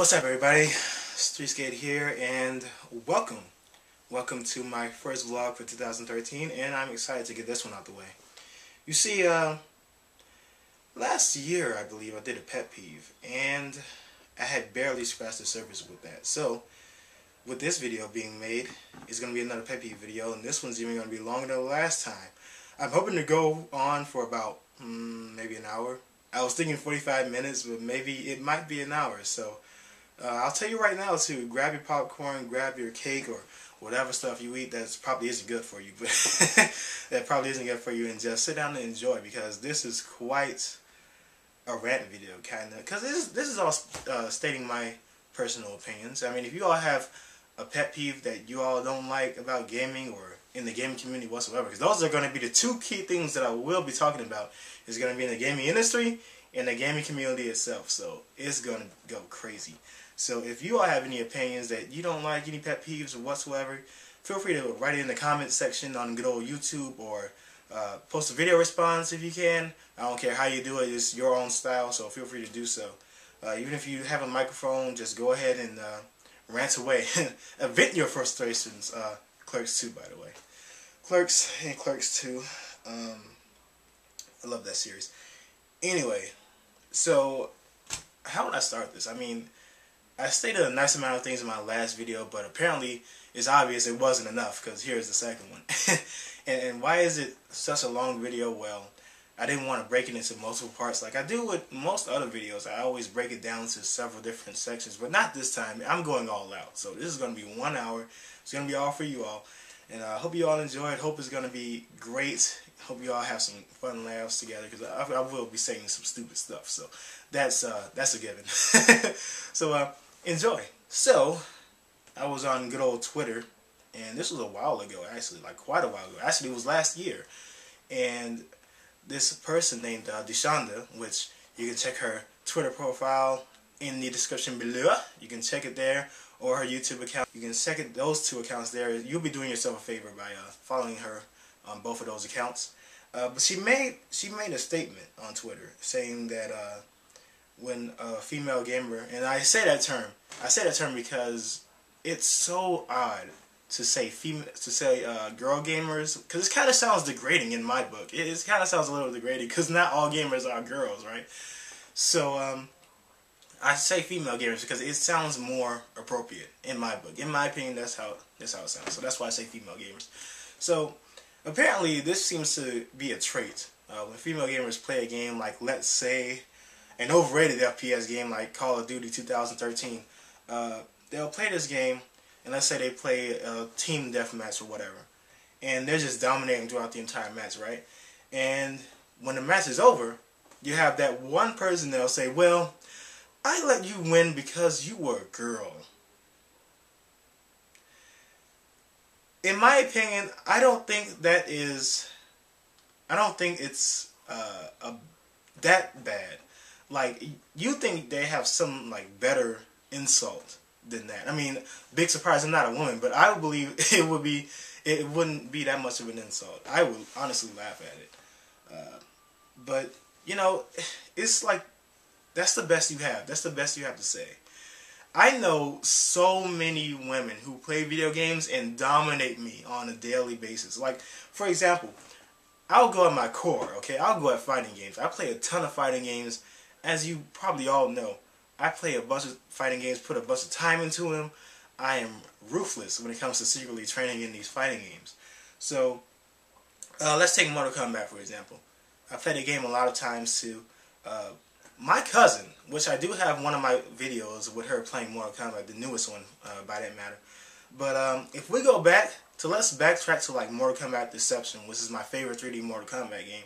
What's up, everybody? Streetscape here, and welcome to my first vlog for 2013, and I'm excited to get this one out the way. You see, last year, I believe, I did a pet peeve, and I had barely scratched the surface with that. So, with this video being made, it's going to be another pet peeve video, and this one's even going to be longer than the last time. I'm hoping to go on for about, maybe an hour. I was thinking 45 minutes, but maybe it might be an hour, so I'll tell you right now to grab your popcorn, grab your cake, or whatever stuff you eat that probably isn't good for you, but that probably isn't good for you, and just sit down and enjoy, because this is quite a rant video, kind of, because this is all stating my personal opinions. I mean, if you all have a pet peeve that you all don't like about gaming or in the gaming community whatsoever, because those are going to be the two key things that I will be talking about, is going to be in the gaming industry and the gaming community itself, so it's going to go crazy. So if you all have any opinions that you don't like, any pet peeves or whatsoever, feel free to write it in the comment section on good old YouTube, or post a video response if you can. I don't care how you do it, it's your own style, so feel free to do so. Even if you have a microphone, just go ahead and rant away. Vent your frustrations. Clerks 2, by the way. Clerks and Clerks 2. I love that series. Anyway, so how would I start this? I mean, I stated a nice amount of things in my last video, but apparently it's obvious it wasn't enough, because here's the second one. and why is it such a long video? Well, I didn't want to break it into multiple parts like I do with most other videos. I always break it down to several different sections, but not this time. I'm going all out. So this is going to be 1 hour. It's going to be all for you all. And I hope you all enjoy it. Hope it's going to be great. Hope you all have some fun laughs together, because I will be saying some stupid stuff. So that's a given. So enjoy. So I was on good old Twitter, and this was a while ago, actually, like quite a while ago. Actually, it was last year. And this person named Deshonda, which you can check her Twitter profile in the description below. You can check it there, or her YouTube account. You can check it, those two accounts there. You'll be doing yourself a favor by following her on both of those accounts. But she made a statement on Twitter saying that when a female gamer, and I say that term because it's so odd to say girl gamers, because it kind of sounds degrading in my book. It kind of sounds a little degrading, because not all gamers are girls, right? So I say female gamers because it sounds more appropriate in my book. In my opinion, that's how it sounds. So that's why I say female gamers. So apparently this seems to be a trait. When female gamers play a game like, let's say, an overrated FPS game like Call of Duty 2013, they'll play this game, and let's say they play a team deathmatch or whatever, and they're just dominating throughout the entire match, right? And when the match is over, you have that one person that'll say, well, I let you win because you were a girl. In my opinion, I don't think it's that bad. Like, you think they have some, like, better insult than that. I mean, big surprise, I'm not a woman, but I would believe it wouldn't be that much of an insult. I would honestly laugh at it. But, you know, it's like, that's the best you have. That's the best you have to say. I know so many women who play video games and dominate me on a daily basis. Like, for example, I'll go at my core, okay? I'll go at fighting games. I play a ton of fighting games. As you probably all know, I play a bunch of fighting games, put a bunch of time into them. I am ruthless when it comes to secretly training in these fighting games. So, let's take Mortal Kombat, for example. I played a game a lot of times too. My cousin, which I do have one of my videos with her playing Mortal Kombat, the newest one, by that matter. But if we go back to, let's backtrack to like Mortal Kombat Deception, which is my favorite 3D Mortal Kombat game.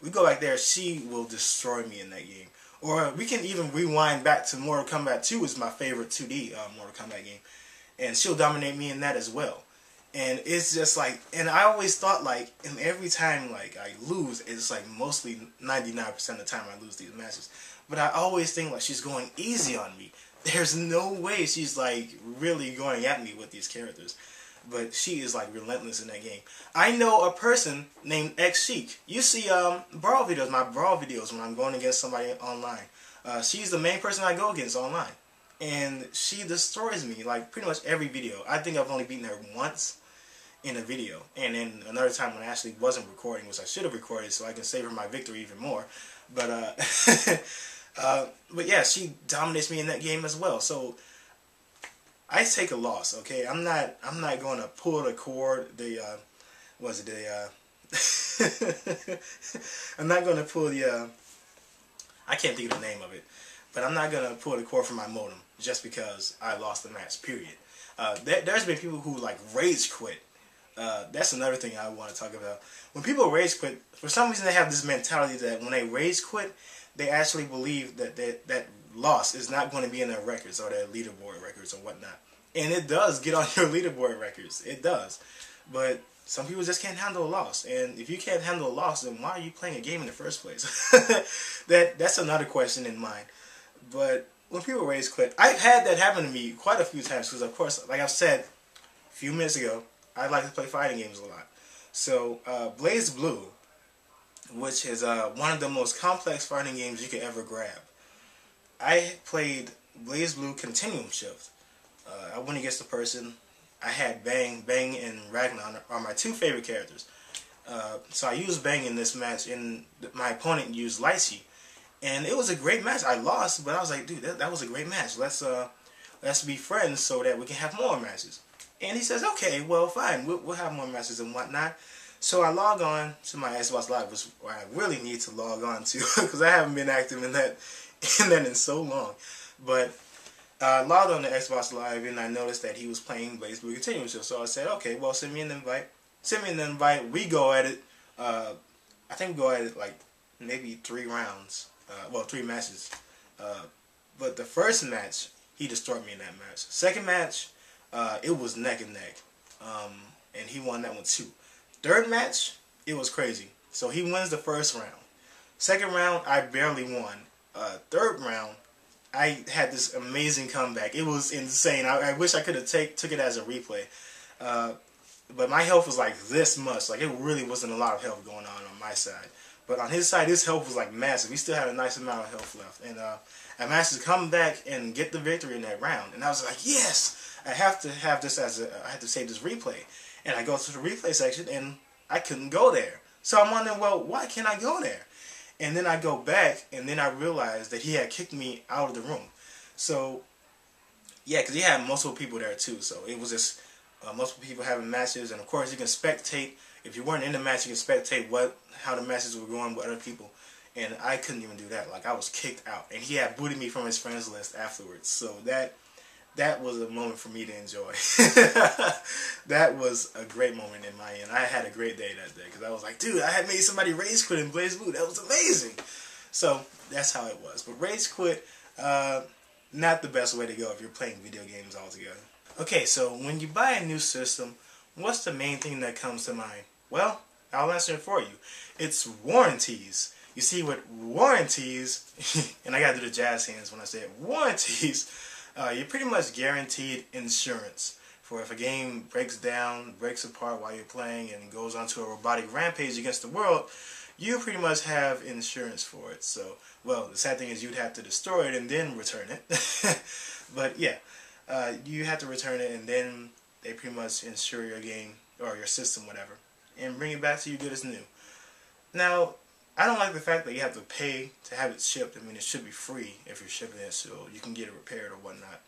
We go back there, she will destroy me in that game. Or we can even rewind back to Mortal Kombat 2, is my favorite 2D Mortal Kombat game, and she'll dominate me in that as well. And it's just like, and I always thought like, and every time like I lose, it's like mostly 99% of the time I lose these matches. But I always think like she's going easy on me. There's no way she's like really going at me with these characters. but she is like relentless in that game. I know a person named X Sheik. You see brawl videos, my brawl videos when I'm going against somebody online. She's the main person I go against online. And she destroys me like pretty much every video. I think I've only beaten her once in a video. And then another time when I actually wasn't recording, which I should have recorded so I can savor my victory even more. But but yeah, she dominates me in that game as well. So I take a loss, okay? I'm not going to pull the cord, I'm not going to pull the I can't think of the name of it, but I'm not going to pull the cord from my modem just because I lost the match, period. There's been people who like rage quit. That's another thing I want to talk about. When people rage quit, for some reason they have this mentality that when they rage quit, they actually believe that that loss is not going to be in their records or their leaderboard records or whatnot. And it does get on your leaderboard records. It does. But some people just can't handle a loss. And if you can't handle a loss, then why are you playing a game in the first place? That's another question in mind. But when people rage quit, I've had that happen to me quite a few times because, of course, like I've said a few minutes ago, I like to play fighting games a lot. So Blaze Blue, which is one of the most complex fighting games you could ever grab. I played Blaze Blue Continuum Shift. I went against a person. I had Bang, and Ragnar are my two favorite characters. So I used Bang in this match, and my opponent used Lychee. And it was a great match. I lost, but I was like, dude, that was a great match. Let's be friends so that we can have more matches. And he says, okay, well, fine. We'll have more matches and whatnot. So I log on to my Xbox Live, which I really need to log on to because I haven't been active in that in so long. But I logged on to Xbox Live and I noticed that he was playing Blaze Blue Continuum Shift. So I said, okay, well, send me an invite. Send me an invite. We go at it. I think we go at it like maybe 3 rounds. Well, 3 matches. But the first match, he destroyed me in that match. Second match, it was neck and neck. And he won that one too. Third match, it was crazy. So he wins the first round. Second round, I barely won. Third round, I had this amazing comeback. It was insane. I wish I could have took it as a replay. But my health was like this much. Like, it really wasn't a lot of health going on my side. But on his side, his health was like massive. He still had a nice amount of health left. And I managed to come back and get the victory in that round. And I was like, yes! I have to have this I have to save this replay. And I go to the replay section, and I couldn't go there. So I'm wondering, well, why can't I go there? And then I go back, and then I realized that he had kicked me out of the room. So, yeah, because he had multiple people there too. So it was just multiple people having matches. And of course, you can spectate. If you weren't in the match, you can spectate how the matches were going with other people. And I couldn't even do that. Like, I was kicked out. And he had booted me from his friends list afterwards. So that was a moment for me to enjoy. That was a great moment in my end. I had a great day that day because I was like, dude, I had made somebody rage quit in Blaze Blue. That was amazing. So that's how it was. But rage quit, not the best way to go if you're playing video games altogether. Okay, so when you buy a new system, what's the main thing that comes to mind? Well, I'll answer it for you. It's warranties. You see, with warranties, and I gotta do the jazz hands when I say it, warranties, you're pretty much guaranteed insurance for if a game breaks down, breaks apart while you're playing, and goes onto a robotic rampage against the world, you pretty much have insurance for it. So, well, the sad thing is you'd have to destroy it and then return it. But yeah, you have to return it, and then they pretty much insure your game or your system, whatever, and bring it back to you good as new. Now, I don't like the fact that you have to pay to have it shipped. I mean, it should be free if you're shipping it, so you can get it repaired or whatnot.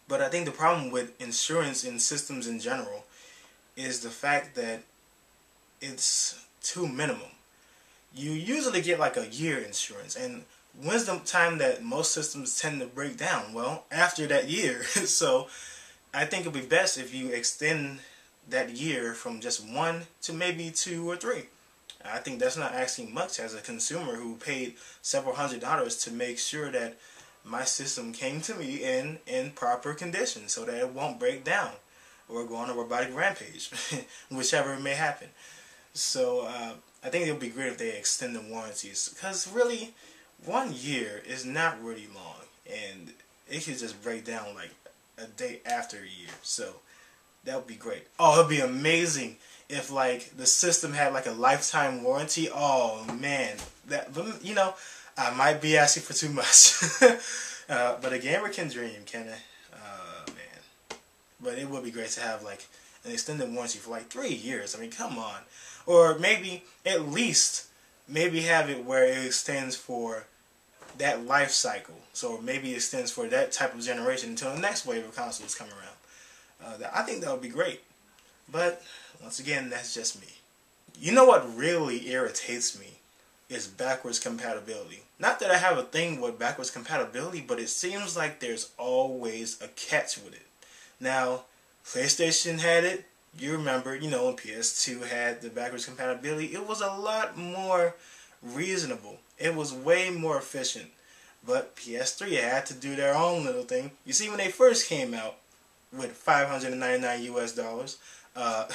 But I think the problem with insurance in systems in general is the fact that it's too minimum. You usually get like a year insurance, and when's the time that most systems tend to break down? Well, after that year. So I think it'd be best if you extend that year from just 1 to maybe 2 or 3. I think that's not asking much as a consumer who paid several $100s to make sure that my system came to me in proper condition so that it won't break down or go on a robotic rampage, whichever may happen. So I think it would be great if they extend the warranties, because really 1 year is not really long, and it could just break down like a day after a year. So That would be great. Oh, it'd be amazing if like the system had like a lifetime warranty. Oh man, that, you know, I might be asking for too much. But a gamer can dream, can it? Man. But it would be great to have like an extended warranty for like 3 years. I mean, come on. Or maybe at least maybe have it where it extends for that life cycle. So maybe it extends for that type of generation until the next wave of consoles come around. I think that would be great. But once again, that's just me. You know what really irritates me is backwards compatibility. Not that I have a thing with backwards compatibility, but it seems like there's always a catch with it. Now, PlayStation had it. You remember, you know, when PS2 had the backwards compatibility, it was a lot more reasonable. It was way more efficient. But PS3 had to do their own little thing. You see, when they first came out with $599 US, I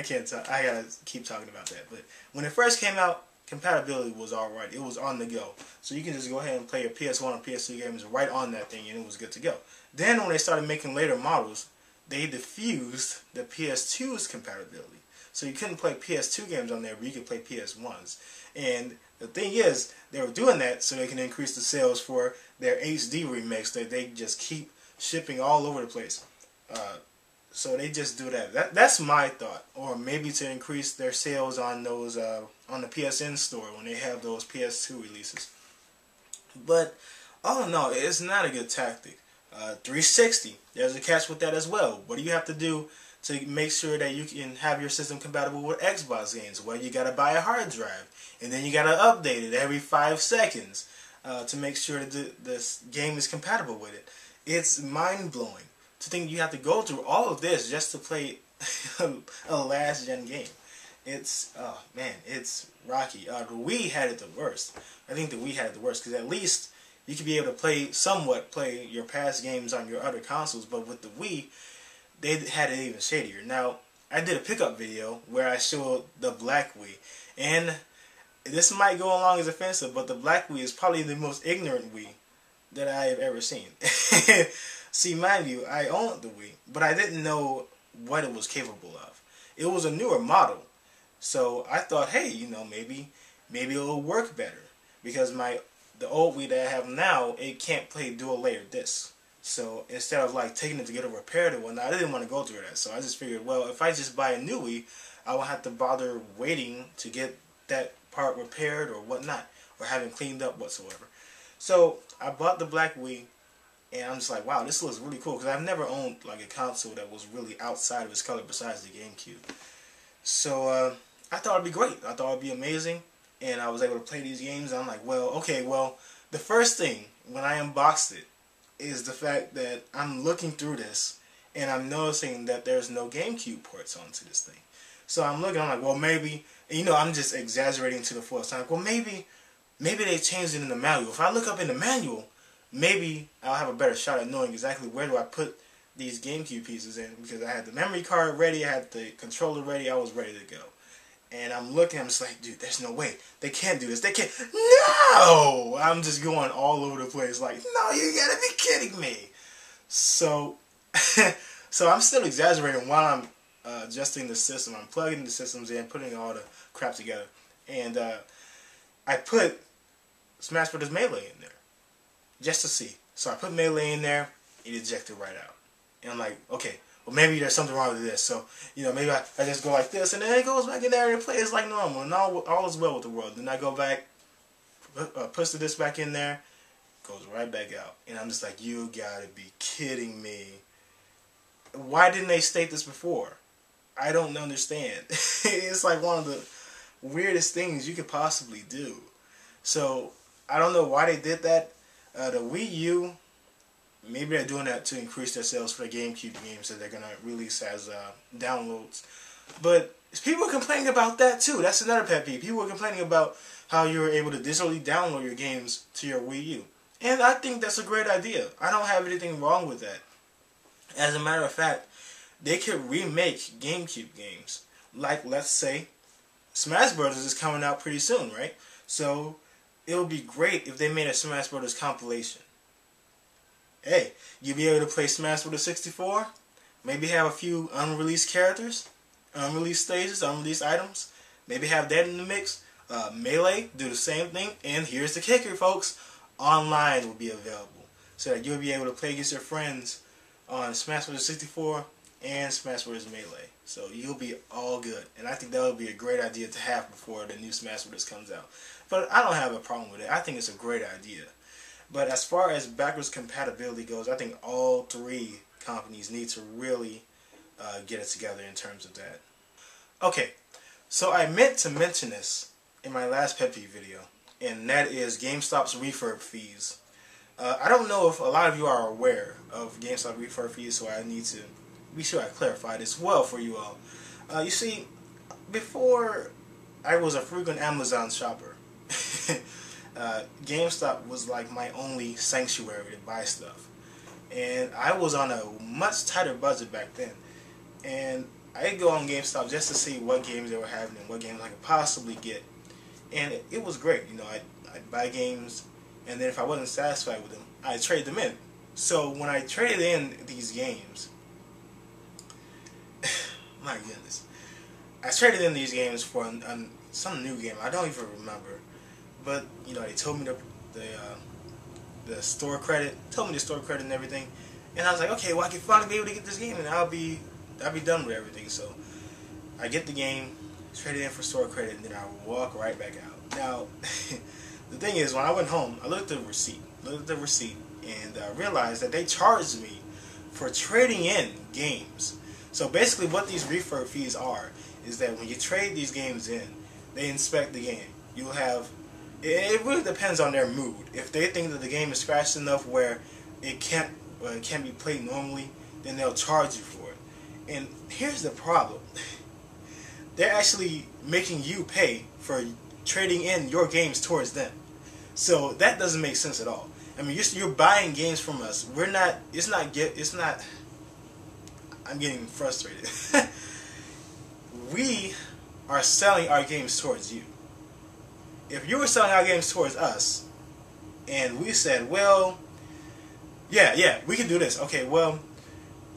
can't talk. I gotta keep talking about that. But when it first came out, compatibility was alright. It was on the go. So you can just go ahead and play your PS1 or PS2 games right on that thing and it was good to go. Then when they started making later models, they diffused the PS2's compatibility. So you couldn't play PS2 games on there, but you could play PS1s. And the thing is, they were doing that so they can increase the sales for their HD remakes that they just keep shipping all over the place. So they just do that. That's my thought. Or maybe to increase their sales on those on the PSN store when they have those PS2 releases. But all in all, it's not a good tactic. 360, there's a catch with that as well. What do you have to do to make sure that you can have your system compatible with Xbox games? Well, you gotta buy a hard drive, and then you gotta update it every 5 seconds to make sure that this game is compatible with it. It's mind-blowing to think you have to go through all of this just to play a last-gen game. It's, oh man, it's rocky. The Wii had it the worst. I think the Wii had it the worst because at least you could be able to somewhat play your past games on your other consoles, but with the Wii, they had it even shadier. Now, I did a pickup video where I showed the Black Wii, and this might go along as offensive, but the Black Wii is probably the most ignorant Wii that I have ever seen. See, mind you, I owned the Wii, but I didn't know what it was capable of. It was a newer model, so I thought, hey, you know, maybe it'll work better because the old Wii that I have now, it can't play dual layer discs. So instead of like taking it to get it repaired and whatnot, I didn't want to go through that. So I just figured, well, if I just buy a new Wii, I won't have to bother waiting to get that part repaired or whatnot, or having cleaned up whatsoever. So I bought the Black Wii, and I'm just like, wow, this looks really cool because I've never owned like a console that was really outside of its color besides the GameCube. So I thought it'd be great. I thought it'd be amazing, and I was able to play these games. And I'm like, well, okay, well, the first thing when I unboxed it is the fact that I'm looking through this and I'm noticing that there's no GameCube ports onto this thing. So I'm looking, I'm like, well, maybe, and you know, I'm just exaggerating to the fullest. I'm like, well, maybe they changed it in the manual. If I look up in the manual, maybe I'll have a better shot at knowing exactly where do I put these GameCube pieces in, because I had the memory card ready, I had the controller ready, I was ready to go. And I'm looking, I'm just like, dude, there's no way. They can't do this. They can't. No! I'm just going all over the place like, no, you gotta be kidding me. So, so I'm still exaggerating while I'm adjusting the system. I'm plugging the systems in, putting all the crap together. And I put Smash Bros. Melee in there just to see. So I put Melee in there, it ejected right out. And I'm like, okay, well, maybe there's something wrong with this. So, you know, maybe I just go like this, and then it goes back in there and it plays like normal, and all is well with the world. Then I go back, push the disc back in there, goes right back out. And I'm just like, you gotta be kidding me. Why didn't they state this before? I don't understand. It's like one of the weirdest things you could possibly do. So, I don't know why they did that. The Wii U, maybe they're doing that to increase their sales for the GameCube games that they're going to release as downloads. But people are complaining about that too. That's another pet peeve. People are complaining about how you're able to digitally download your games to your Wii U. And I think that's a great idea. I don't have anything wrong with that. As a matter of fact, they could remake GameCube games. Like, let's say, Smash Bros. Is coming out pretty soon, right? So, it would be great if they made a Smash Bros. Compilation. Hey, you'll be able to play Smash Bros. 64? Maybe have a few unreleased characters, unreleased stages, unreleased items. Maybe have that in the mix. Melee, do the same thing. And here's the kicker, folks. Online will be available. So that you'll be able to play against your friends on Smash Bros. 64 and Smash Bros. Melee. So you'll be all good. And I think that would be a great idea to have before the new Smash Bros. Comes out. But I don't have a problem with it. I think it's a great idea. But as far as backwards compatibility goes, I think all three companies need to really get it together in terms of that. Okay, so I meant to mention this in my last pet peeve video, and that is GameStop's refurb fees. I don't know if a lot of you are aware of GameStop refurb fees, so I need to be sure I clarify this well for you all. You see, before I was a frequent Amazon shopper, GameStop was like my only sanctuary to buy stuff. And I was on a much tighter budget back then. And I'd go on GameStop just to see what games they were having and what games I could possibly get. And it was great. You know, I'd buy games, and then if I wasn't satisfied with them, I'd trade them in. So when I traded in these games, my goodness, I traded in these games for some new game. I don't even remember. But, you know, they told me the store credit, and everything, and I was like, okay, well, I can finally be able to get this game, and I'll be done with everything. So I get the game, trade it in for store credit, and then I walk right back out. Now, the thing is, when I went home, I looked at the receipt, and realized that they charged me for trading in games. So basically, what these refurb fees are is that when you trade these games in, they inspect the game. You'll have. It really depends on their mood. If they think that the game is scratched enough where it can't be played normally, then they'll charge you for it. And here's the problem. They're actually making you pay for trading in your games towards them. So that doesn't make sense at all. I mean, you're buying games from us. I'm getting frustrated. We are selling our games towards you. If you were selling our games towards us, and we said, well, yeah, we can do this. Okay, well,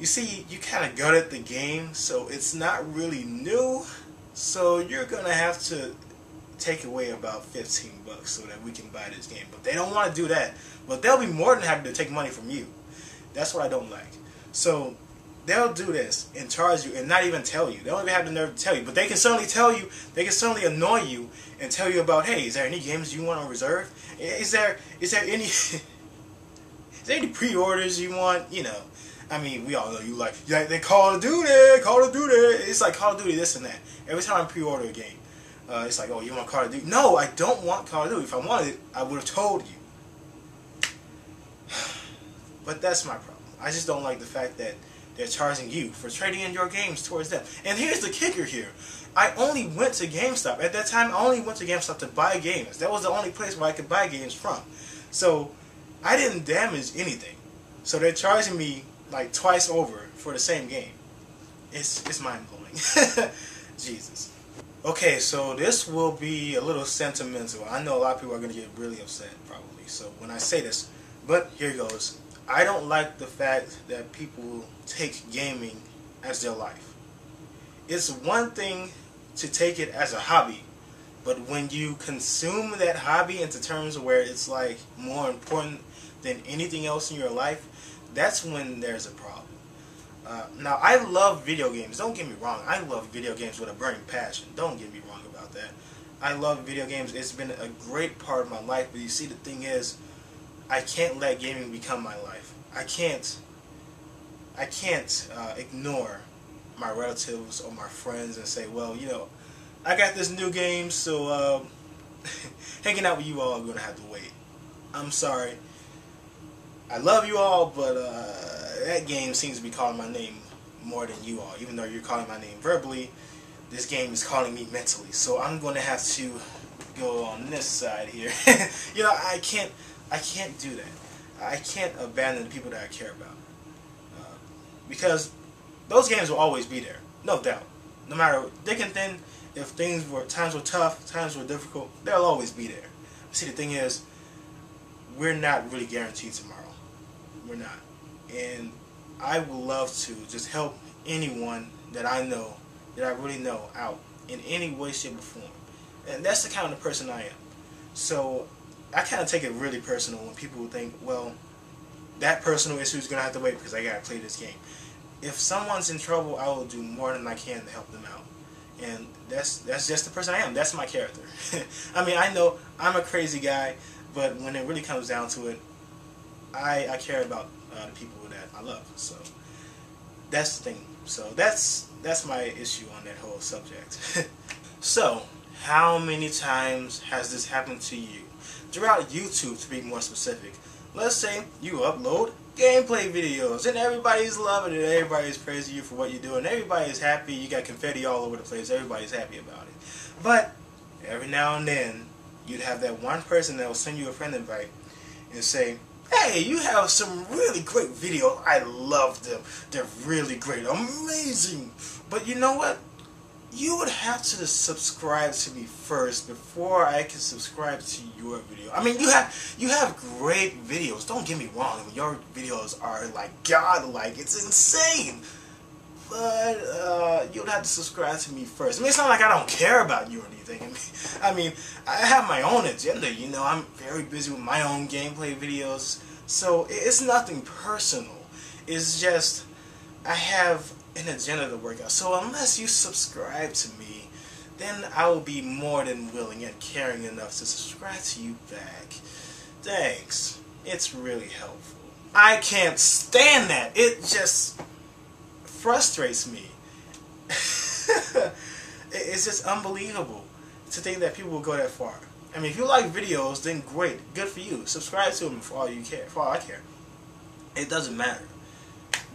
you see, you kind of gutted the game, so it's not really new. So you're going to have to take away about $15 so that we can buy this game. But they don't want to do that. But they'll be more than happy to take money from you. That's what I don't like. So they'll do this and charge you and not even tell you. They don't even have the nerve to tell you. But they can certainly tell you, they can certainly annoy you and tell you about, hey, is there any games you want on reserve? Is there any is there any pre-orders you want? You know, I mean, we all know you like they Call of Duty. It's like Call of Duty this and that. Every time I pre-order a game, it's like, oh, you want Call of Duty? No, I don't want Call of Duty. If I wanted it, I would have told you. But that's my problem. I just don't like the fact that they're charging you for trading in your games towards them. And here's the kicker here. I only went to GameStop. At that time, I only went to GameStop to buy games. That was the only place where I could buy games from. So I didn't damage anything. So they're charging me like twice over for the same game. It's mind-blowing. Jesus. Okay, so this will be a little sentimental. I know a lot of people are going to get really upset, probably. So when I say this, but here goes. I don't like the fact that people take gaming as their life. It's one thing to take it as a hobby, but when you consume that hobby into terms where it's like more important than anything else in your life, that's when there's a problem. Now, I love video games. Don't get me wrong. I love video games with a burning passion. Don't get me wrong about that. I love video games. It's been a great part of my life, but you see, the thing is, I can't let gaming become my life. I can't ignore my relatives or my friends and say, well, you know, I got this new game, so hanging out with you all, I'm going to have to wait. I'm sorry. I love you all, but that game seems to be calling my name more than you all. Even though you're calling my name verbally, this game is calling me mentally. So I'm going to have to go on this side here. You know, I can't do that. I can't abandon the people that I care about. Because those games will always be there. No doubt. No matter thick and thin, if times were tough, times were difficult, they'll always be there. See, the thing is, we're not really guaranteed tomorrow. We're not. And I would love to just help anyone that I know, that I really know, out in any way, shape, or form. And that's the kind of person I am. So I kind of take it really personal when people think, well, that personal issue is going to have to wait because I got to play this game. If someone's in trouble, I will do more than I can to help them out. And that's just the person I am. That's my character. I mean, I know I'm a crazy guy, but when it really comes down to it, I care about the people that I love. So that's the thing. So that's my issue on that whole subject. So, how many times has this happened to you? Throughout YouTube, to be more specific. Let's say you upload gameplay videos and everybody's loving it, everybody's praising you for what you're doing, everybody's happy, you got confetti all over the place, everybody's happy about it. But every now and then, you'd have that one person that will send you a friend invite and say, hey, you have some really great videos, I love them, they're really great, amazing. But you know what? You would have to subscribe to me first before I can subscribe to your video. I mean, you have great videos. Don't get me wrong. I mean, your videos are like godlike. It's insane. But you'd have to subscribe to me first. I mean, it's not like I don't care about you or anything. I mean, I have my own agenda. You know, I'm very busy with my own gameplay videos. So it's nothing personal. It's just I have an agenda to work out. So unless you subscribe to me, then I will be more than willing and caring enough to subscribe to you back. Thanks. It's really helpful. I can't stand that. It just frustrates me. It's just unbelievable to think that people will go that far. I mean, if you like videos, then great. Good for you. Subscribe to them for all you care. For all I care. It doesn't matter.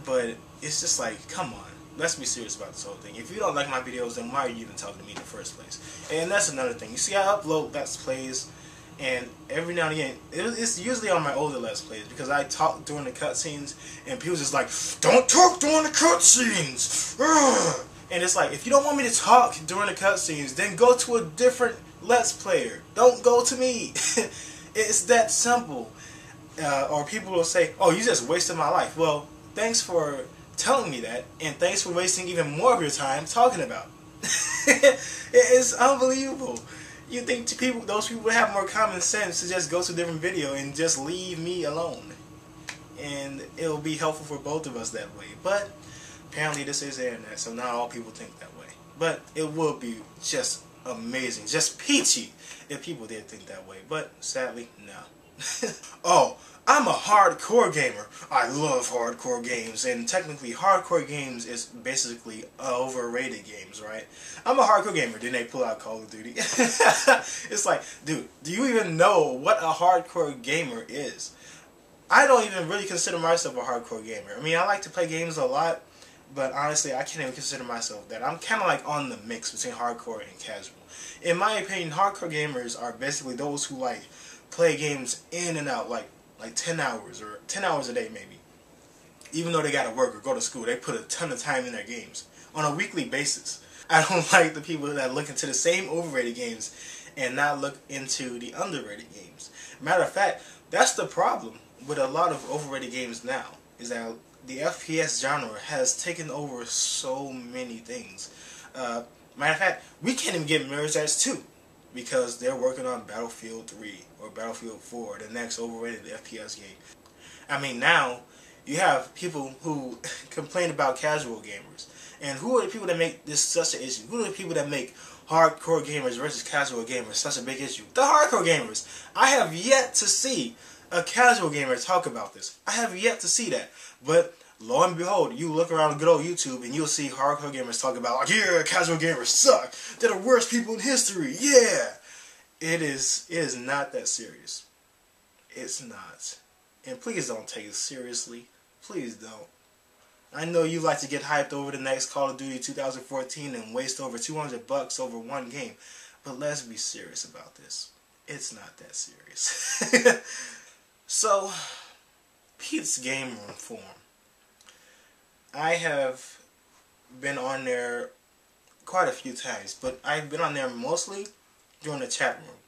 But it's just like, come on, let's be serious about this whole thing. If you don't like my videos, then why are you even talking to me in the first place? And that's another thing. You see, I upload Let's Plays, and every now and again, it's usually on my older Let's Plays, because I talk during the cutscenes, and people just like, don't talk during the cutscenes! And it's like, if you don't want me to talk during the cutscenes, then go to a different Let's Player. Don't go to me. It's that simple. Or people will say, oh, you just wasted my life. Well, thanks for telling me that, and thanks for wasting even more of your time talking about it. It's unbelievable. You think those people would have more common sense to just go to a different video and just leave me alone, and it'll be helpful for both of us that way. But apparently this is the internet, so not all people think that way. But it would be just amazing, just peachy, if people did think that way. But sadly, no. Oh, I'm a hardcore gamer. I love hardcore games, and technically hardcore games is basically overrated games, right? I'm a hardcore gamer. Then they pull out Call of Duty. It's like, dude, do you even know what a hardcore gamer is? I don't even really consider myself a hardcore gamer. I mean, I like to play games a lot, but honestly, I can't even consider myself that. I'm kind of like on the mix between hardcore and casual. In my opinion, hardcore gamers are basically those who like play games in and out, like 10 hours or 10 hours a day maybe. Even though they gotta work or go to school, they put a ton of time in their games on a weekly basis. I don't like the people that look into the same overrated games and not look into the underrated games. Matter of fact, that's the problem with a lot of overrated games now, is that the FPS genre has taken over so many things. Matter of fact, we can't even get Mirror's Edge 2 because they're working on Battlefield 3 or Battlefield 4, the next overrated FPS game. I mean, now you have people who complain about casual gamers. And who are the people that make this such an issue? Who are the people that make hardcore gamers versus casual gamers such a big issue? The hardcore gamers. I have yet to see a casual gamer talk about this. I have yet to see that. But lo and behold, you look around good old YouTube and you'll see hardcore gamers talk about, like, yeah, casual gamers suck. They're the worst people in history. Yeah. It is not that serious. It's not. And please don't take it seriously. Please don't. I know you like to get hyped over the next Call of Duty 2014 and waste over $200 over one game. But let's be serious about this. It's not that serious. So, Pete's Game Room Forum. I have been on there quite a few times, but I've been on there mostly during the chat room.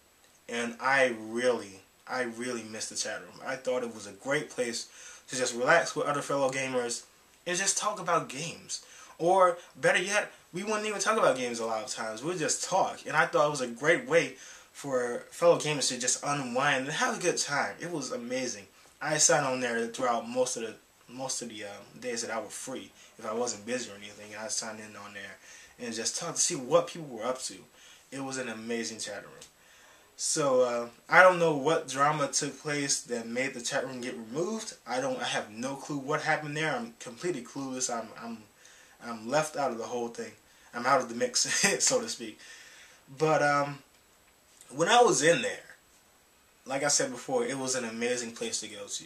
And I really miss the chat room. I thought it was a great place to just relax with other fellow gamers and just talk about games. Or better yet, we wouldn't even talk about games a lot of times. We would just talk. And I thought it was a great way for fellow gamers to just unwind and have a good time. It was amazing. I sat on there throughout most of the days that I was free, if I wasn't busy or anything. I signed in on there and just talked to see what people were up to. It was an amazing chat room. So I don't know what drama took place that made the chat room get removed. I have no clue what happened there. I'm completely clueless. I'm left out of the whole thing. I'm out of the mix, so to speak. But when I was in there, like I said before, it was an amazing place to go to.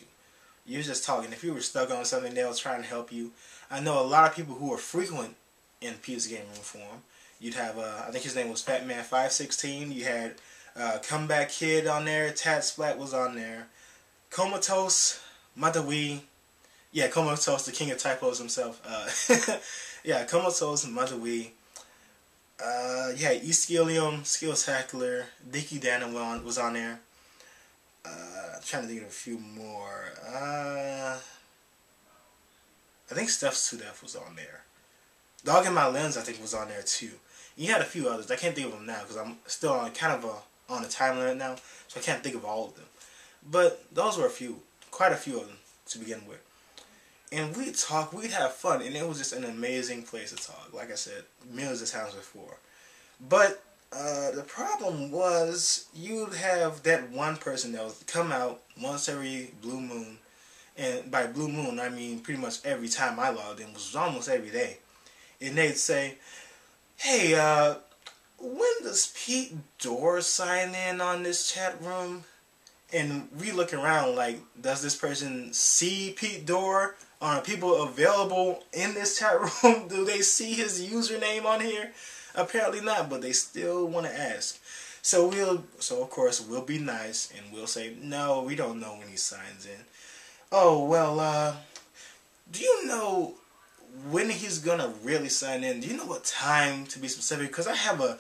You were just talking. If you were stuck on something, they were trying to help you. I know a lot of people who are frequent in Peeves Game Room Forum. You'd have, I think his name was Fatman516. You had Comeback Kid on there. Tad Splat was on there. Comatose, Madawi. Yeah, Comatose, the king of typos himself. Yeah, Comatose, Madawi. Yeah, Eastgillium, Skills Tackler, Dicky Dana was on there. I'm trying to think of a few more. I think Steph's to Death was on there. Dog in My Lens, I think, was on there too. You had a few others. I can't think of them now because I'm still on on a time limit now, so I can't think of all of them. But those were quite a few of them to begin with. And we'd talk, we'd have fun, and it was just an amazing place to talk. Like I said, millions of times before. But the problem was you'd have that one person that would come out once every blue moon. And by blue moon, I mean pretty much every time I logged in, which was almost every day. And they'd say, hey, when does Pete Dorr sign in on this chat room? And we look around like, does this person see Pete Dorr? Are people available in this chat room? Do they see his username on here? Apparently not, but they still want to ask. So of course we'll be nice and we'll say, no, we don't know when he signs in. Oh, well, do you know when he's gonna really sign in? Do you know what time, to be specific? Because I have a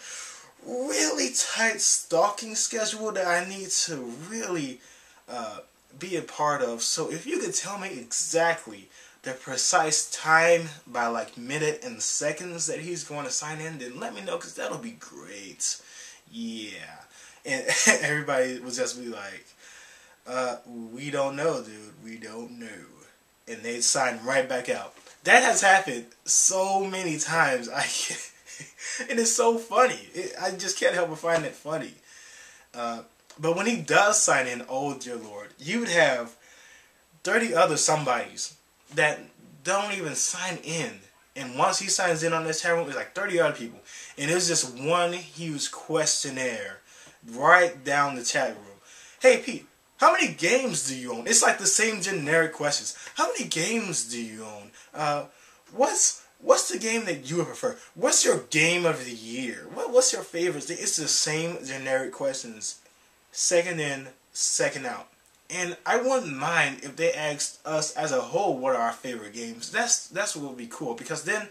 really tight stalking schedule that I need to really be a part of. So if you could tell me exactly the precise time by like minute and seconds that he's going to sign in, then let me know, because that'll be great. Yeah. And everybody would just be like, we don't know, dude. We don't know. And they'd sign right back out. That has happened so many times. And it's so funny. I just can't help but find it funny. But when he does sign in, oh dear Lord, you would have 30 other somebodies that don't even sign in. And once he signs in on this chat room, it's like 30 other people. And it's just one huge questionnaire right down the chat room. Hey Pete, how many games do you own? It's like the same generic questions. How many games do you own? What's the game that you prefer? What's your game of the year? What's your favorite thing? It's the same generic questions, second in, second out. And I wouldn't mind if they asked us as a whole what are our favorite games. That's what would be cool, because then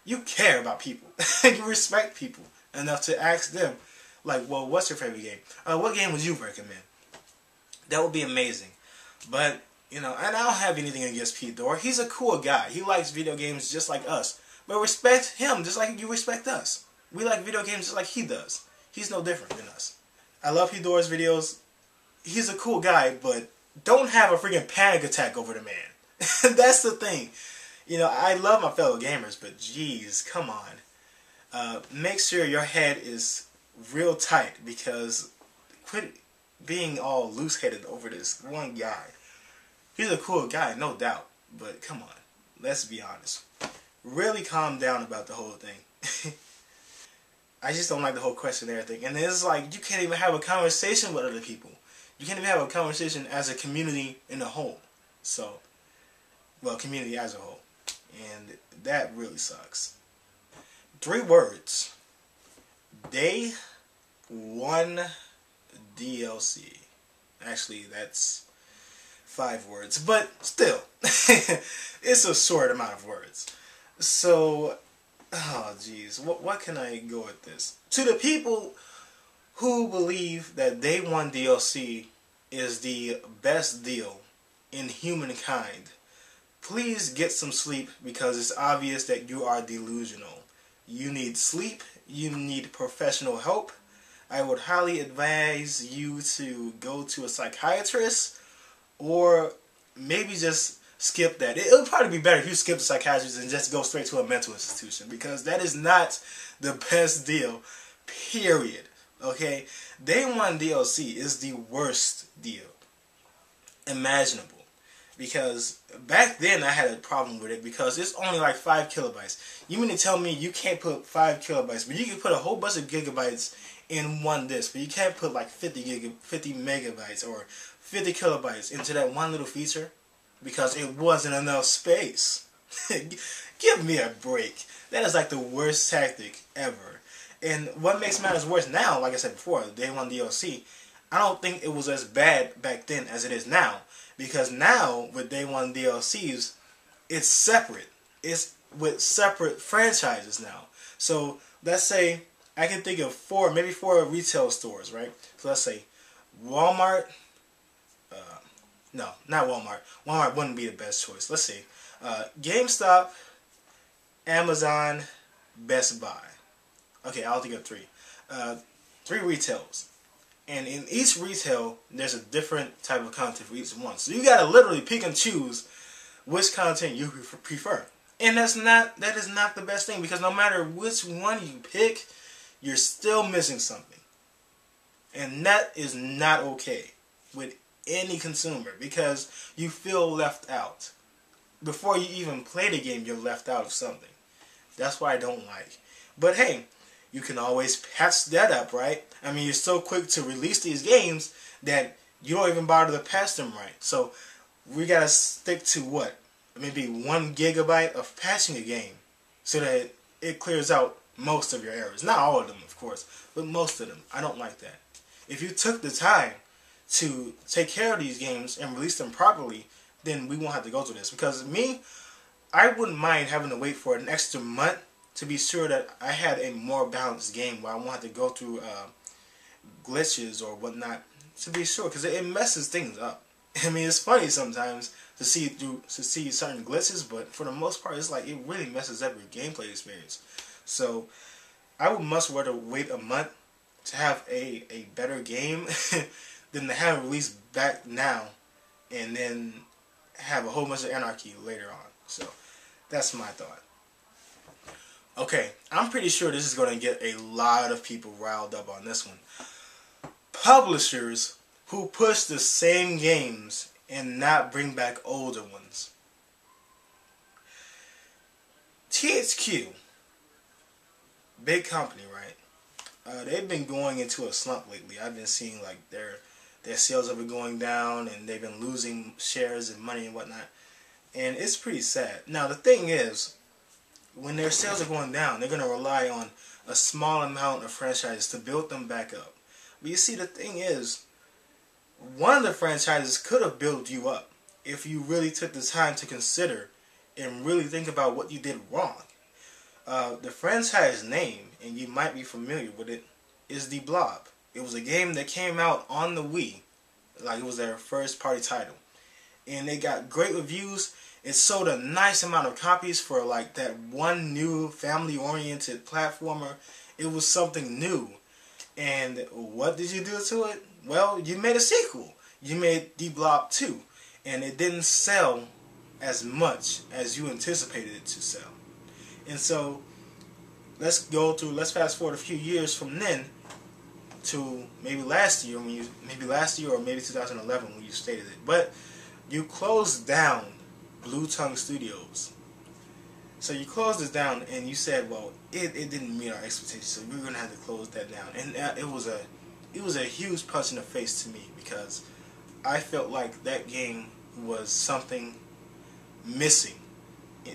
you care about people. You respect people enough to ask them, like, well, what's your favorite game? What game would you recommend? That would be amazing. But, you know, and I don't have anything against Pete Dorr. He's a cool guy. He likes video games just like us. But respect him just like you respect us. We like video games just like he does. He's no different than us. I love Pete Dorr's videos. He's a cool guy, but don't have a freaking panic attack over the man. That's the thing. You know, I love my fellow gamers, but geez, come on. Make sure your head is real tight, because quit being all loose-headed over this one guy. He's a cool guy, no doubt, but come on, let's be honest. Really calm down about the whole thing. I just don't like the whole questionnaire thing. And it's like, you can't even have a conversation with other people. You can't even have a conversation as a community in a whole. So, well, community as a whole. And that really sucks. 3 words. Day 1 DLC. Actually, that's 5 words. But still, it's a short amount of words. So, oh jeez, what can I go with this? To the people who believe that Day 1 DLC is the best deal in humankind, please get some sleep, because it's obvious that you are delusional. You need sleep. You need professional help. I would highly advise you to go to a psychiatrist, or maybe just skip that. It would probably be better if you skip the psychiatrist and just go straight to a mental institution, because that is not the best deal, period. Okay? Day One DLC is the worst deal imaginable. Because back then I had a problem with it, because it's only like 5 kilobytes. You mean to tell me you can't put 5 kilobytes, but you can put a whole bunch of gigabytes in one disk, but you can't put like 50 megabytes or 50 kilobytes into that one little feature because it wasn't enough space? Give me a break. That is like the worst tactic ever. And what makes matters worse now, like I said before, Day One DLC, I don't think it was as bad back then as it is now. Because now, with Day One DLCs, it's separate. It's with separate franchises now. So, let's say, I can think of maybe four retail stores, right? So, let's say, Walmart. No, not Walmart. Walmart wouldn't be the best choice. Let's see. GameStop, Amazon, Best Buy. Okay, I'll think of 3. 3 retails. And in each retail, there's a different type of content for each one. So you gotta literally pick and choose which content you prefer. And that is not the best thing, because no matter which one you pick, you're still missing something. And that is not okay with any consumer, because you feel left out. Before you even play the game, you're left out of something. That's what I don't like. But hey, you can always patch that up, right? I mean, you're so quick to release these games that you don't even bother to patch them right. So we gotta stick to what? Maybe 1 gigabyte of patching a game so that it clears out most of your errors. Not all of them, of course, but most of them. I don't like that. If you took the time to take care of these games and release them properly, then we won't have to go through this. Because me, I wouldn't mind having to wait for an extra month to be sure that I had a more balanced game where I won't have to go through glitches or whatnot, to be sure, because it messes things up. I mean, it's funny sometimes to see certain glitches, but for the most part, it's like it really messes up your gameplay experience. So I would much rather wait a month to have a better game than to have it released back now and then have a whole bunch of anarchy later on. So that's my thought. Okay, I'm pretty sure this is going to get a lot of people riled up on this one. Publishers who push the same games and not bring back older ones. THQ, big company, right? They've been going into a slump lately. I've been seeing like their sales have been going down, and they've been losing shares and money and whatnot. And it's pretty sad. Now the thing is, when their sales are going down, they're going to rely on a small amount of franchises to build them back up. But you see, the thing is, one of the franchises could have built you up if you really took the time to consider and really think about what you did wrong. The franchise name, and you might be familiar with it, is The Blob. It was a game that came out on the Wii, like it was their first party title. And they got great reviews. It sold a nice amount of copies for like that one new family-oriented platformer. It was something new. And what did you do to it? Well, you made a sequel. You made The Blob 2. And it didn't sell as much as you anticipated it to sell. And so, let's fast forward a few years from then to maybe last year, or maybe 2011 when you stated it. But you closed down Blue Tongue Studios. So you closed this down and you said, well, it didn't meet our expectations, so we're going to have to close that down. And it was a huge punch in the face to me, because I felt like that game was something missing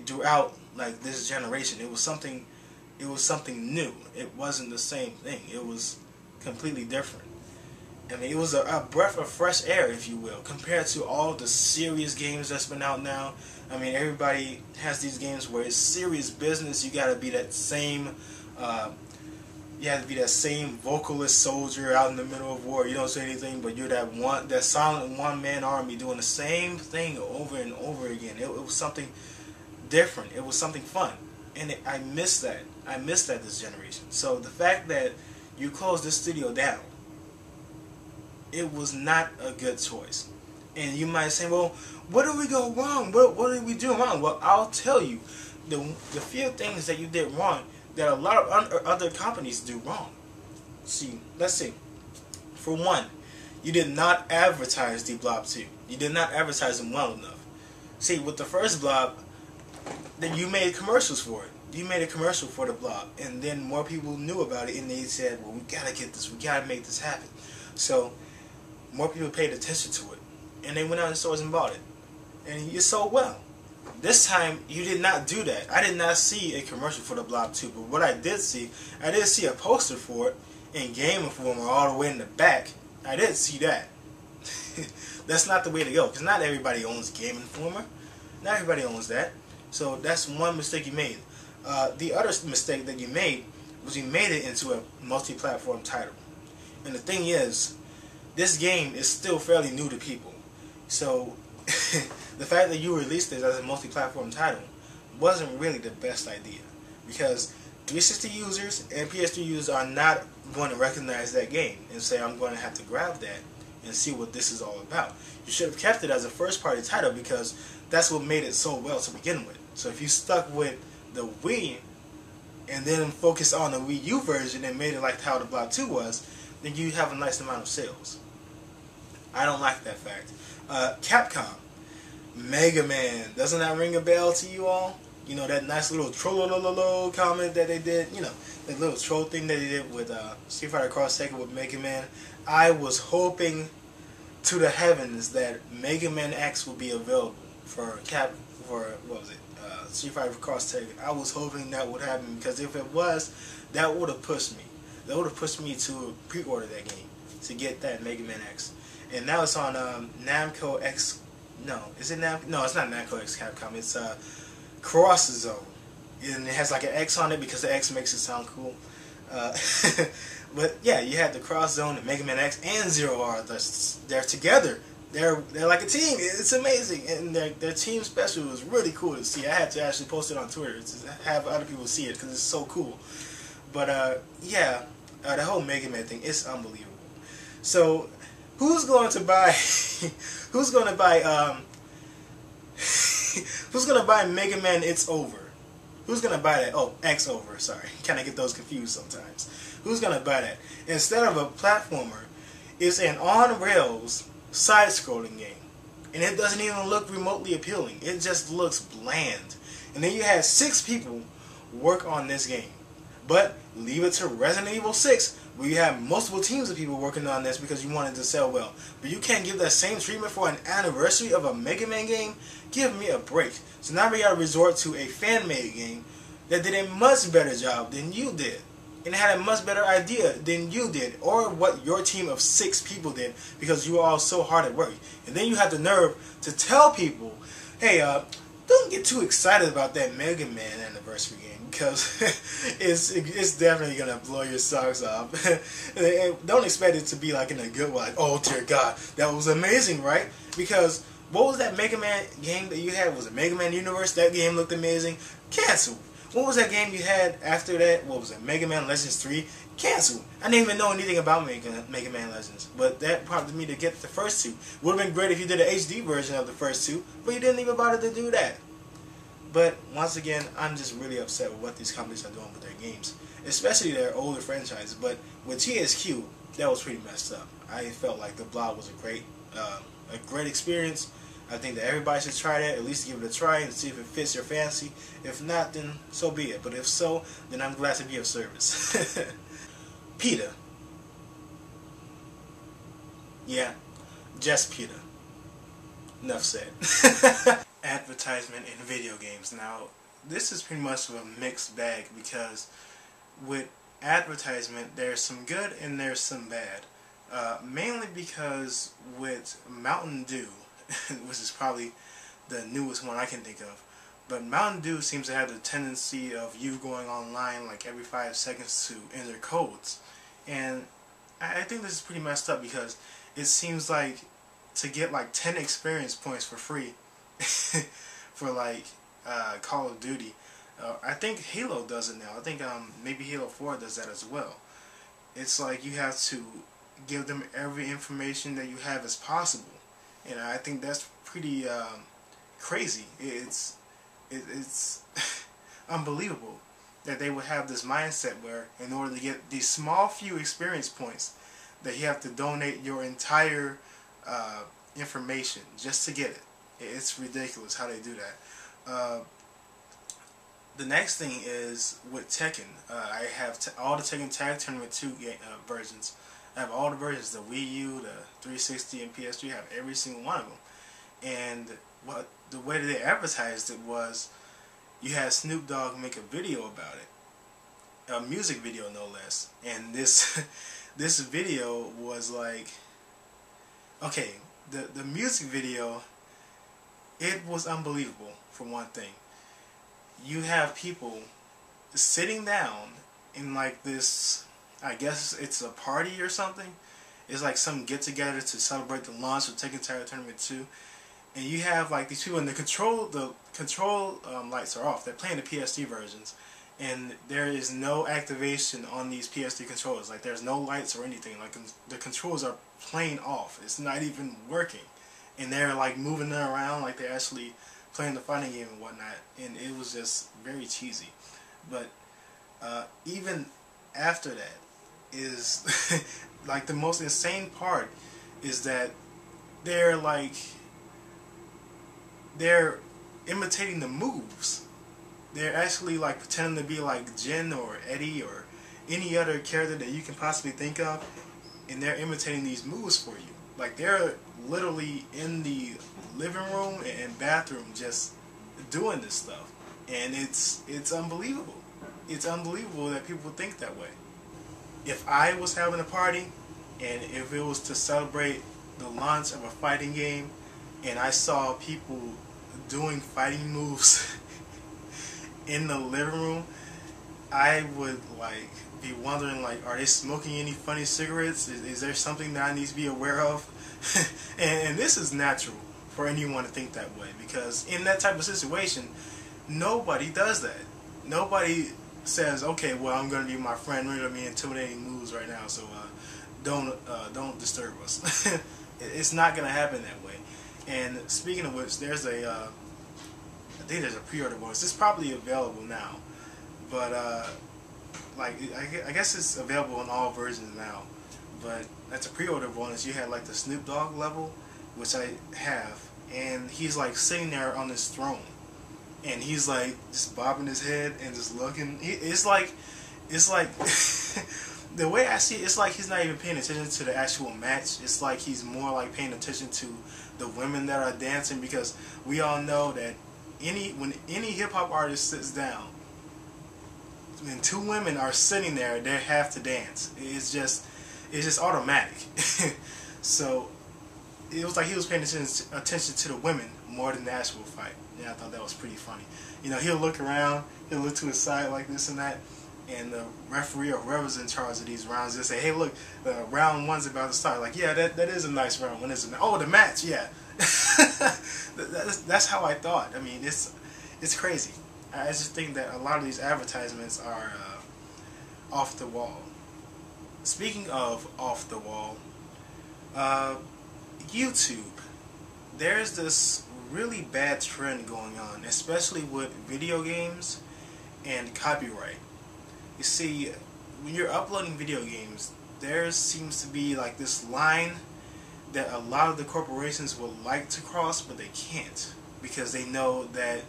throughout like this generation. It was something new. It wasn't the same thing. It was completely different. I mean, it was a breath of fresh air, if you will, compared to all the serious games that's been out now. I mean, everybody has these games where it's serious business. You gotta be that same, You have to be that same vocalist soldier out in the middle of war. You don't say anything, but you're that silent one-man army doing the same thing over and over again. It was something different. It was something fun, and I miss that. I miss that this generation. So the fact that you closed this studio down, it was not a good choice. And you might say, well, what did we go wrong? What did we do wrong? Well, I'll tell you, the few things that you did wrong that a lot of other companies do wrong. See, let's see. For one, you did not advertise the Blob 2. You did not advertise them well enough. See, with the first Blob, then you made commercials for it. You made a commercial for the Blob, and then more people knew about it, and they said, well, we gotta get this, we gotta make this happen. So, more people paid attention to it, and they went out in stores and bought it. And you sold well. This time, you did not do that. I did not see a commercial for the Blob 2, but what I did see a poster for it in Game Informer all the way in the back. I did see that. That's not the way to go, because not everybody owns Game Informer. Not everybody owns that. So that's one mistake you made. The other mistake that you made was you made it into a multi-platform title. And the thing is, this game is still fairly new to people. So the fact that you released it as a multi-platform title wasn't really the best idea, because 360 users and PS3 users are not going to recognize that game and say, I'm going to have to grab that and see what this is all about. You should have kept it as a first-party title, because that's what made it so well to begin with. So if you stuck with the Wii and then focused on the Wii U version and made it like how the Blob 2 was, then you have a nice amount of sales. I don't like that fact. Capcom, Mega Man, doesn't that ring a bell to you all? You know, that nice little troll comment that they did, you know, that little troll thing that they did with Street Fighter Cross Tekken with Mega Man. I was hoping to the heavens that Mega Man X would be available for what was it? Street Fighter Cross Tekken. I was hoping that would happen, because if it was, that would have pushed me. That would have pushed me to pre-order that game to get that Mega Man X. And now it's on Namco X. No, is it Namco? No, it's not Namco X Capcom. It's Cross Zone, and it has like an X on it because the X makes it sound cool. But yeah, you had the Cross Zone, and Mega Man X, and Zero R. They're together. They're like a team. It's amazing, and their team special was really cool to see. I had to actually post it on Twitter to have other people see it because it's so cool. But yeah, the whole Mega Man thing is unbelievable. So who's going to buy? Who's going to buy? Who's going to buy Mega Man It's Over? Who's going to buy that? Oh, X Over. Sorry, kind of get those confused sometimes. Who's going to buy that? Instead of a platformer, it's an on-rails side-scrolling game, and it doesn't even look remotely appealing. It just looks bland. And then you had 6 people work on this game. But leave it to Resident Evil 6, where you have multiple teams of people working on this because you wanted to sell well. But you can't give that same treatment for an anniversary of a Mega Man game? Give me a break. So now we gotta resort to a fan-made game that did a much better job than you did, and had a much better idea than you did, or what your team of 6 people did, because you were all so hard at work. And then you had the nerve to tell people, hey, don't get too excited about that Mega Man anniversary game, because it's definitely gonna blow your socks off. Don't expect it to be like in a good way, like, oh dear God, that was amazing, right? Because what was that Mega Man game that you had? Was it Mega Man Universe? That game looked amazing. Canceled. What was that game you had after that? What was it? Mega Man Legends 3? Canceled. I didn't even know anything about Mega Man Legends, but that prompted me to get the first 2. Would have been great if you did an HD version of the first 2, but you didn't even bother to do that. But once again, I'm just really upset with what these companies are doing with their games, especially their older franchises. But with THQ, that was pretty messed up. I felt like the Blob was a great experience. I think that everybody should try that, at least give it a try and see if it fits your fancy. If not, then so be it. But if so, then I'm glad to be of service. PETA. Yeah, just PETA. Enough said. Advertisement in video games. Now, this is pretty much of a mixed bag, because with advertisement, there's some good and there's some bad. Mainly because with Mountain Dew, which is probably the newest one I can think of, But Mountain Dew seems to have the tendency of you going online like every 5 seconds to enter codes. And I think this is pretty messed up, because it seems like to get like 10 experience points for free for like Call of Duty. I think Halo does it now. I think maybe Halo 4 does that as well. It's like you have to give them every information that you have as possible. And I think that's pretty crazy. It's unbelievable that they would have this mindset where in order to get these small few experience points that you have to donate your entire information just to get it. It's ridiculous how they do that. The next thing is with Tekken. I have all the Tekken Tag Tournament 2 versions. I have all the versions, the Wii U, the 360, and PS3. I have every single one of them. And the way that they advertised it was, you had Snoop Dogg make a video about it, a music video no less. And this this video was like, okay, the music video, it was unbelievable for one thing. You have people sitting down in like this, I guess it's a party or something. It's like some get together to celebrate the launch of Tekken Tag Tournament 2. And you have like these people, and the control lights are off. They're playing the PS3 versions, and there is no activation on these PS3 controllers. Like there's no lights or anything. Like the controls are plain off. It's not even working, and they're like moving them around like they're actually playing the fighting game and whatnot. And it was just very cheesy. But even after that is like the most insane part is that they're imitating the moves. They're actually like pretending to be like Jin or Eddie or any other character that you can possibly think of, and they're imitating these moves for you. Like they're literally in the living room and bathroom just doing this stuff, and it's unbelievable. It's unbelievable that people think that way. If I was having a party, and if it was to celebrate the launch of a fighting game, and I saw people doing fighting moves in the living room, I would like be wondering, like, are they smoking any funny cigarettes? Is there something that I need to be aware of? and this is natural for anyone to think that way, because in that type of situation, nobody does that. Nobody says, okay, well, I'm going to be my friend, we're going to be intimidating moves right now, so don't disturb us. It's not going to happen that way. And speaking of which, there's I think there's a pre-order bonus. It's probably available now, but like I guess it's available in all versions now. But that's a pre-order bonus. You had like the Snoop Dogg level, which I have, and he's like sitting there on his throne, and he's like just bobbing his head and just looking. It's like the way I see it, it's like he's not even paying attention to the actual match. It's like he's more like paying attention to the women that are dancing, because we all know that when any hip-hop artist sits down, when two women are sitting there, they have to dance. It's just automatic. So it was like he was paying attention to the women more than the actual fight. Yeah, I thought that was pretty funny. You know, he'll look around, he'll look to his side like this and that, and the referee or whoever's in charge of these rounds will say, hey, look, round one's about to start. Like, yeah, that is a nice round one, isn't it? Oh, the match, yeah. That's how I thought. I mean, it's crazy. I just think that a lot of these advertisements are off the wall. Speaking of off the wall, YouTube. There's this really bad trend going on, especially with video games and copyright. You see, when you're uploading video games, there seems to be like this line that a lot of the corporations would like to cross, but they can't, because they know that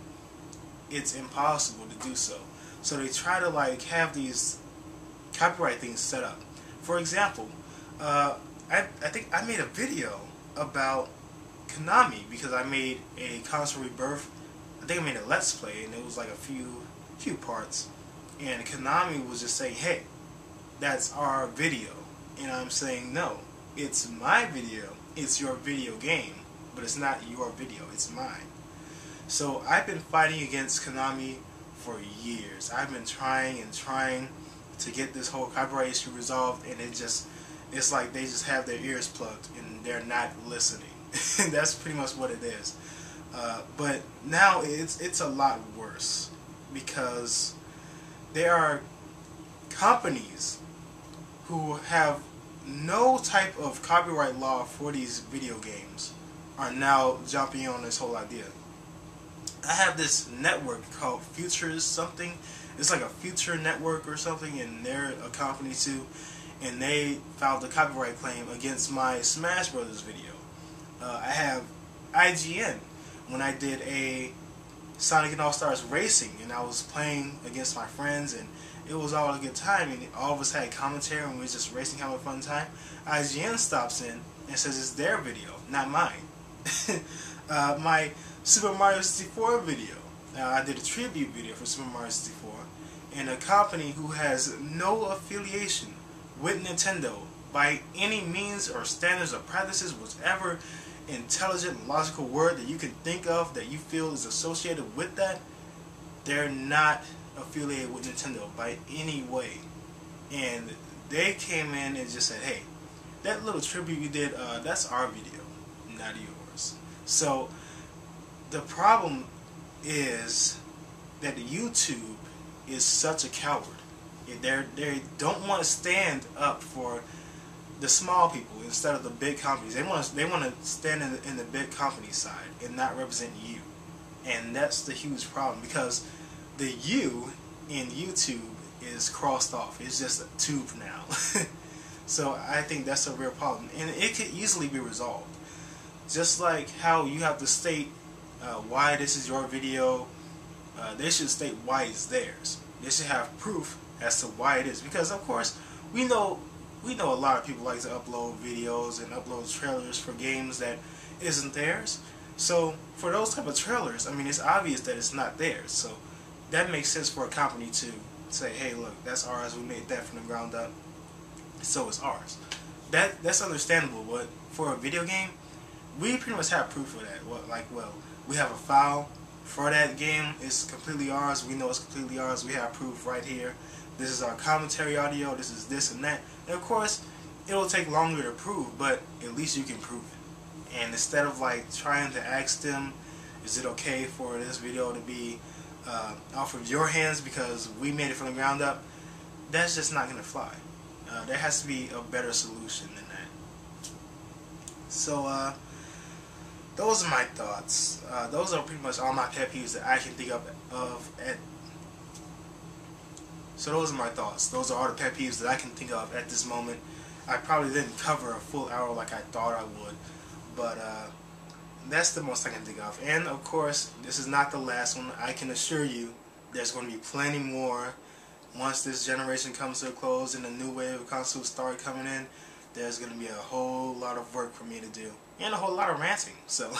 it's impossible to do so. So they try to like have these copyright things set up. For example, I think I made a video about Konami, because I made a console rebirth. I think I made a Let's Play, and it was like a few parts. And Konami was just saying, hey, that's our video. And I'm saying, no, it's my video. It's your video game, but it's not your video. It's mine. So I've been fighting against Konami for years. I've been trying and trying to get this whole copyright issue resolved, and it's like they just have their ears plugged and they're not listening. That's pretty much what it is. But now it's a lot worse, because there are companies who have no type of copyright law for these video games are now jumping on this whole idea. I have this network called Futures something. It's like a future network or something, and they're a company too, and they filed a copyright claim against my Smash Brothers video. I have IGN, when I did a Sonic and All-Stars Racing, and I was playing against my friends, and it was all a good time, and all of us had commentary, and we were just racing, having a fun time. IGN stops in and says it's their video, not mine. My Super Mario 64 video, I did a tribute video for Super Mario 64, and a company who has no affiliation with Nintendo by any means or standards or practices, whichever intelligent, logical word that you can think of that you feel is associated with that, they're not affiliated with Nintendo by any way. And they came in and just said, hey, that little tribute you did, that's our video, not yours. So the problem is that YouTube is such a coward. They don't want to stand up for the small people instead of the big companies. They want to stand in the big company side and not represent you. And that's the huge problem, because the U in YouTube is crossed off. It's just a tube now. So I think that's a real problem, and it could easily be resolved. Just like how you have to state why this is your video, they should state why it's theirs. They should have proof as to why it is, because of course we know a lot of people like to upload videos and upload trailers for games that isn't theirs. So for those type of trailers, I mean, it's obvious that it's not theirs. So that makes sense for a company to say, hey, look, that's ours. We made that from the ground up, so it's ours. That's understandable. But for a video game, we pretty much have proof of that. Well, we have a file for that game. It's completely ours. We know it's completely ours. We have proof right here. This is our commentary audio. This is this and that. And of course, it'll take longer to prove, but at least you can prove it. And instead of like trying to ask them, is it okay for this video to be off of your hands because we made it from the ground up, that's just not going to fly. There has to be a better solution than that. So those are my thoughts. Those are pretty much all my pet peeves that I can think of So those are my thoughts. Those are all the pet peeves that I can think of at this moment. I probably didn't cover a full hour like I thought I would, but that's the most I can think of. And of course, this is not the last one. I can assure you there's going to be plenty more. Once this generation comes to a close and a new wave of consoles start coming in, there's going to be a whole lot of work for me to do. And a whole lot of ranting. So,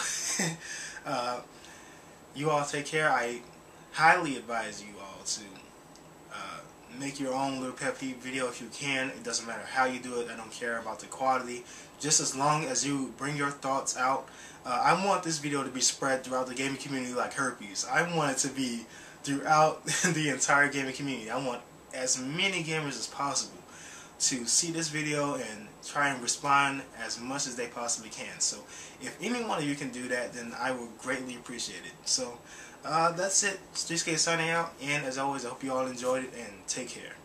you all take care. I highly advise you all to make your own little pet peeve video if you can. It doesn't matter how you do it. I don't care about the quality. Just as long as you bring your thoughts out. I want this video to be spread throughout the gaming community like herpes. I want it to be throughout the entire gaming community. I want as many gamers as possible to see this video and try and respond as much as they possibly can. So if any one of you can do that, then I will greatly appreciate it. So that's it. Streetscape signing out, and as always, I hope you all enjoyed it, and take care.